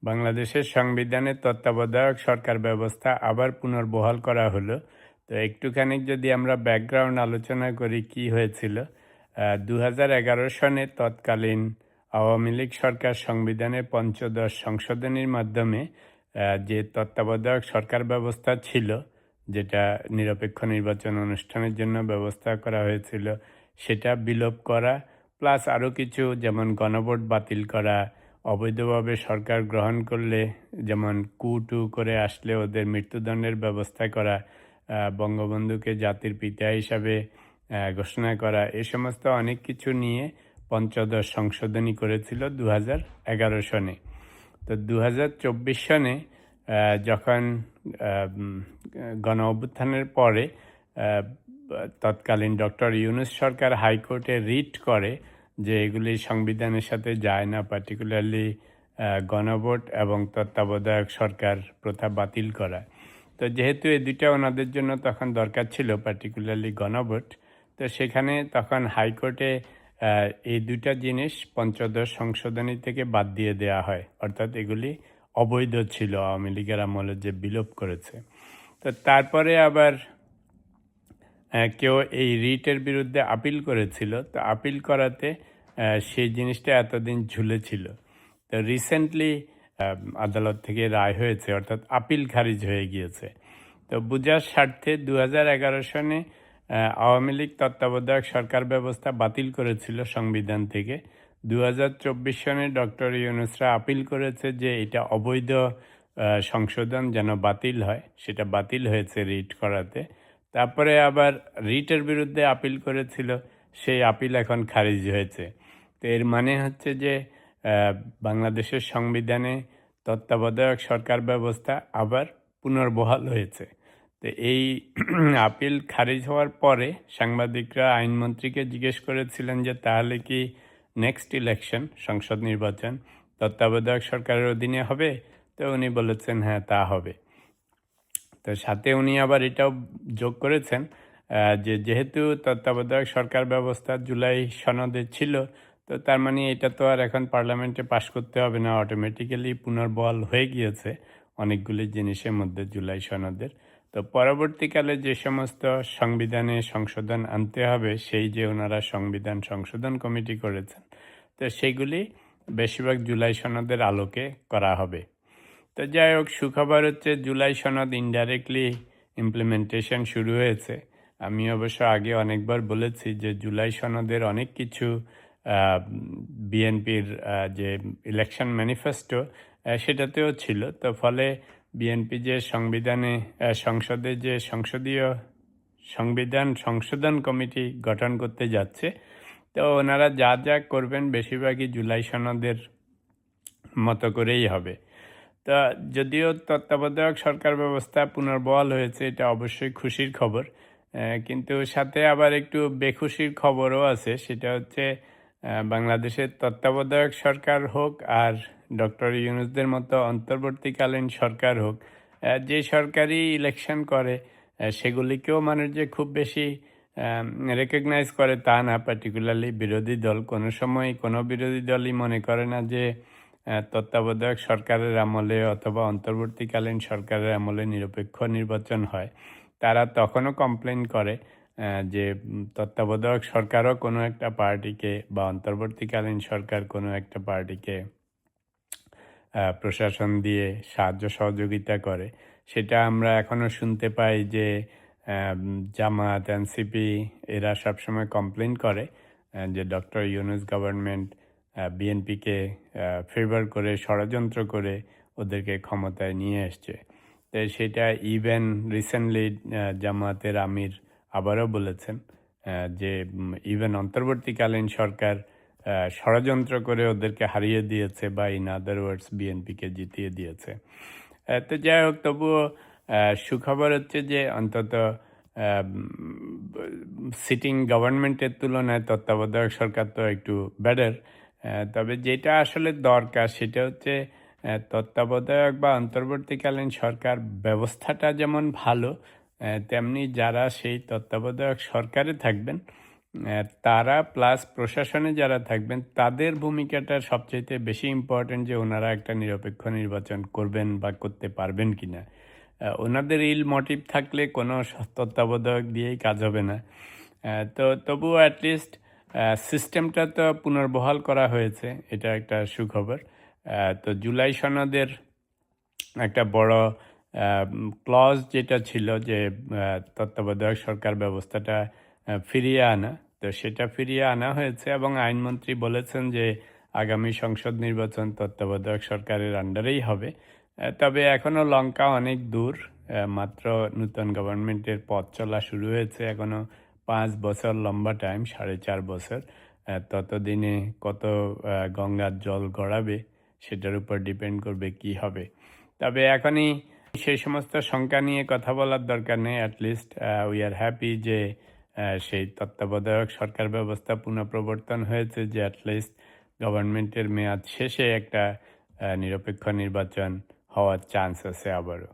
বাংলাদেশের সংবিধানে তত্ত্বাবধায়ক সরকার ব্যবস্থা আবার পুনর্বহাল করা হলো। তো একটুখানি যদি আমরা ব্যাকগ্রাউন্ড আলোচনা করি কি হয়েছিল। 2011 সনে তৎকালীন আওয়ামী লীগ সরকার সংবিধানের পঞ্চদশ সংশোধনীর মাধ্যমে যে তত্ত্বাবধায়ক সরকার ব্যবস্থা ছিল, যেটা নিরপেক্ষ নির্বাচন অনুষ্ঠানের জন্য ব্যবস্থা করা হয়েছিল, সেটা বিলোপ করা, প্লাস আরও কিছু যেমন গণভোট বাতিল করা, অবৈধভাবে সরকার গ্রহণ করলে যেমন কু-টু করে আসলে ওদের মৃত্যুদণ্ডের ব্যবস্থা করা, বঙ্গবন্ধুকে জাতির পিতা হিসাবে ঘোষণা করা, এ সমস্ত অনেক কিছু নিয়ে পঞ্চদশ সংশোধনী করেছিল 2011 সনে। তো 2024 সনে যখন গণ অভ্যুত্থানের পরে তৎকালীন ডক্টর ইউনূস সরকার হাইকোর্টে রিট করে যে এগুলি সংবিধানের সাথে যায় না, পার্টিকুলারলি গণভোট এবং তত্ত্বাবধায়ক সরকার প্রথা বাতিল করা। তো যেহেতু এই দুইটা ওনাদের জন্য তখন দরকার ছিল, পার্টিকুলারলি গণভোট, তো সেখানে তখন হাইকোর্টে এই দুইটা জিনিস পঞ্চদশ সংশোধনী থেকে বাদ দিয়ে দেওয়া হয়, অর্থাৎ এগুলি অবৈধ ছিল আওয়ামী লীগের আমলে যে বিলোপ করেছে। তো তারপরে আবার কেউ এই রিটের বিরুদ্ধে আপিল করেছিল। তো আপিল করাতে সেই জিনিসটা এতদিন ঝুলেছিল। তো রিসেন্টলি আদালত থেকে রায় হয়েছে, অর্থাৎ আপিল খারিজ হয়ে গিয়েছে। তো বোঝার স্বার্থে 2011 সনে আওয়ামী লীগ তত্ত্বাবধায়ক সরকার ব্যবস্থা বাতিল করেছিল সংবিধান থেকে। 2024 সনে ডক্টর ইউনূসরা আপিল করেছে যে এটা অবৈধ সংশোধন যেন বাতিল হয়, সেটা বাতিল হয়েছে রিট করাতে। তারপরে আবার রিটের বিরুদ্ধে আপিল করেছিল, সেই আপিল এখন খারিজ হয়েছে। তো এর মানে হচ্ছে যে বাংলাদেশের সংবিধানে তত্ত্বাবধায়ক সরকার ব্যবস্থা আবার পুনর্বহাল হয়েছে। তো এই আপিল খারিজ হওয়ার পরে সাংবাদিকরা আইনমন্ত্রীকে জিজ্ঞেস করেছিলেন যে তাহলে কি নেক্সট ইলেকশন, সংসদ নির্বাচন, তত্ত্বাবধায়ক সরকারের অধীনে হবে? তো উনি বলেছেন হ্যাঁ, তা হবে। তো সাথে উনি আবার এটাও যোগ করেছেন যে যেহেতু তত্ত্বাবধায়ক সরকার ব্যবস্থা জুলাই সনদে ছিল, তো তার মানে এটা তো আর এখন পার্লামেন্টে পাশ করতে হবে না, অটোমেটিক্যালি পুনর্বহাল হয়ে গিয়েছে অনেকগুলি জিনিসের মধ্যে জুলাই সনদের। তো পরবর্তীকালে যে সমস্ত সংবিধানে সংশোধন আনতে হবে, সেই যে ওনারা সংবিধান সংশোধন কমিটি করেছেন, তো সেইগুলি বেশিরভাগ জুলাই সনদের আলোকে করা হবে। তো যাই হোক, সুখবর হচ্ছে জুলাই সনদ ইনডাইরেক্টলি ইমপ্লিমেন্টেশন শুরু হয়েছে। আমি অবশ্য আগে অনেকবার বলেছি যে জুলাই সনদের অনেক কিছু বিএনপির যে ইলেকশন ম্যানিফেস্টো সেটাতেও ছিল। তো ফলে বিএনপি যে সংসদে যে সংবিধান সংশোধন কমিটি গঠন করতে যাচ্ছে, তো ওনারা যা যা করবেন বেশিরভাগই জুলাই সনদের মতো করেই হবে। তা যদিও তত্ত্বাবধায়ক সরকার ব্যবস্থা পুনর্বহাল হয়েছে, এটা অবশ্যই খুশির খবর, কিন্তু সাথে আবার একটু বেখুশির খবরও আছে। সেটা হচ্ছে বাংলাদেশের তত্ত্বাবধায়ক সরকার হোক আর ডক্টর ইউনূসদের মতো অন্তর্বর্তীকালীন সরকার হোক, যে সরকারই ইলেকশন করে সেগুলিকেও মানুষ যে খুব বেশি রেকগনাইজ করে তা না। পার্টিকুলারলি বিরোধী দল, কোনো সময় কোনো বিরোধী দলই মনে করে না যে তত্ত্বাবধায়ক সরকারের আমলে অথবা অন্তর্বর্তীকালীন সরকারের আমলে নিরপেক্ষ নির্বাচন হয়। তারা তখনও কমপ্লেন করে যে তত্ত্বাবধায়ক সরকারও কোনো একটা পার্টিকে বা অন্তর্বর্তীকালীন সরকার কোনো একটা পার্টিকে প্রশাসন দিয়ে সাহায্য সহযোগিতা করে। সেটা আমরা এখনও শুনতে পাই যে জামায়াত, এনসিপি এরা সবসময় কমপ্লেন করে যে ডক্টর ইউনূস গভর্নমেন্ট বিএনপিকে ফেভার করে, ষড়যন্ত্র করে ওদেরকে ক্ষমতায় নিয়ে এসছে। তো সেটা ইভেন রিসেন্টলি জামায়াতের আমির আবারও বলেছেন যে ইভেন অন্তর্বর্তীকালীন সরকার ষড়যন্ত্র করে ওদেরকে হারিয়ে দিয়েছে, বা ইন আদার ওয়ার্ডস বিএনপিকে জিতিয়ে দিয়েছে। তো যাই হোক, তবুও সুখবর হচ্ছে যে অন্তত সিটিং গভর্নমেন্টের তুলনায় তত্ত্বাবধায়ক সরকার তো একটু বেটার। তবে যেটা আসলে দরকার সেটা হচ্ছে তত্ত্বাবধায়ক বা অন্তর্বর্তীকালীন সরকার ব্যবস্থাটা যেমন ভালো, তেমনি যারা সেই তত্ত্বাবধায়ক সরকারে থাকবেন তারা প্লাস প্রশাসনে যারা থাকবেন তাদের ভূমিকাটা সবচাইতে বেশি ইম্পর্টেন্ট যে ওনারা একটা নিরপেক্ষ নির্বাচন করবেন বা করতে পারবেন কিনা। ওনাদের ইল মোটিভ থাকলে কোনো তত্ত্বাবধায়ক দিয়েই কাজ হবে না। তো তবুও অ্যাটলিস্ট সিস্টেমটা তো পুনর্বহাল করা হয়েছে, এটা একটা সুখবর। তো জুলাই সনদের একটা বড় ক্লজ যেটা ছিল যে তত্ত্বাবধায়ক সরকার ব্যবস্থাটা ফিরিয়ে আনা, তো সেটা ফিরিয়ে আনা হয়েছে এবং আইনমন্ত্রী বলেছেন যে আগামী সংসদ নির্বাচন তত্ত্বাবধায়ক সরকারের আন্ডারেই হবে। তবে এখনও লঙ্কা অনেক দূর, মাত্র নূতন গভর্নমেন্টের পথ চলা শুরু হয়েছে, এখনও 5 বছর লম্বা টাইম, 4.5 বছর। ততদিনে কত গঙ্গার জল গড়াবে সেটার উপর ডিপেন্ড করবে কি হবে। তবে এখনই সেই সমস্ত শঙ্কা নিয়ে কথা বলার দরকার নেই। অ্যাটলিস্ট উই আর হ্যাপি যে সেই তত্ত্বাবধায়ক সরকার ব্যবস্থা পুনঃপ্রবর্তন হয়েছে, যে অ্যাটলিস্ট গভর্নমেন্টের মেয়াদ শেষে একটা নিরপেক্ষ নির্বাচন হওয়ার চান্স আছে আবারও।